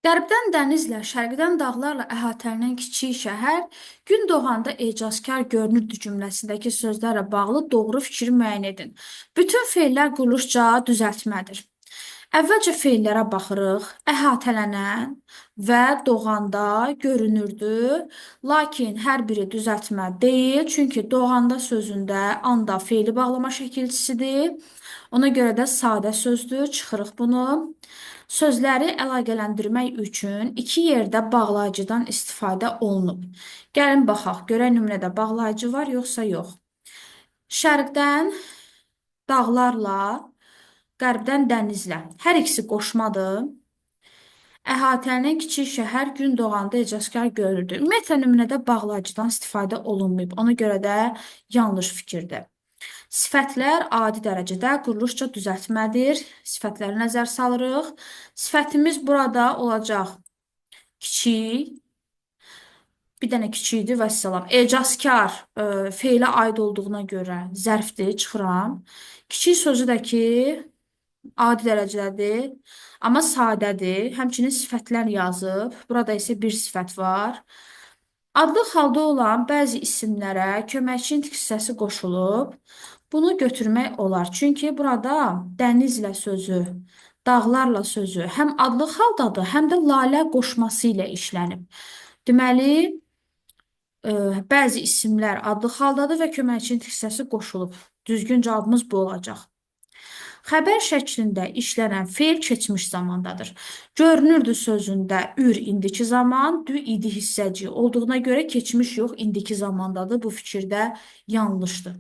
Qərbdən dənizlə, şərqdən dağlarla əhatələnən kiçik şəhər gün doğanda ecazkar görünürdü cümləsindəki sözlərlə bağlı doğru fikri müəyyən edin. Bütün fe'llər quruluşca düzəltmədir. Əvvəlcə fe'llərə baxırıq. Əhatələnən və doğanda görünürdü, lakin hər biri düzəltmə deyil, çünki doğanda sözündə anda fe'li bağlama şəkilçisidir. Ona görə də sadə sözdür, çıxırıq bunu. Sözləri əlaqələndirmək üçün iki yerdə bağlayıcıdan istifadə olunub. Gəlin baxaq, görək nümunədə bağlayıcı var yoxsa yox. Şərqdən dağlarla, qərbdən dənizlə. Hər ikisi qoşmadır. Əhatələnən kiçik şəhər gün doğanda ecazkar görürdü. Ümumiyyətlə nümunədə bağlayıcıdan istifadə olunmayıb. Ona görə də yanlış fikirdir. Sifətlər adi dərəcədə quruluşca düzəltmədir. Sifətləri nəzər salırıq. Sifətimiz burada olacaq kiçik, bir dənə kiçikdir və salam. Ecazkar feylə aid olduğuna görə zərfdir, çıxıram. Kiçik sözü də ki, adi dərəcədədir, amma sadədir. Həmçinin sifətlər yazıb. Burada isə bir sifət var. Adlı halda olan bəzi isimlərə köməkçi intix hissəsi qoşulub. Bunu götürmək olar. Çünki burada dənizlə sözü, dağlarla sözü həm adlı haldadır, həm də lalə qoşması ilə işlənib. Deməli, bəzi isimlər adlı haldadır və köməkçi intix hissəsi qoşulub. Düzgün cavabımız bu olacaq. Xəbər şəklində işlənən fe'l keçmiş zamandadır. Görünürdü sözündə ür indiki zaman, dü idi hissəci olduğuna görə keçmiş yox, indiki zamandadır. Bu fikirdə yanlışdır.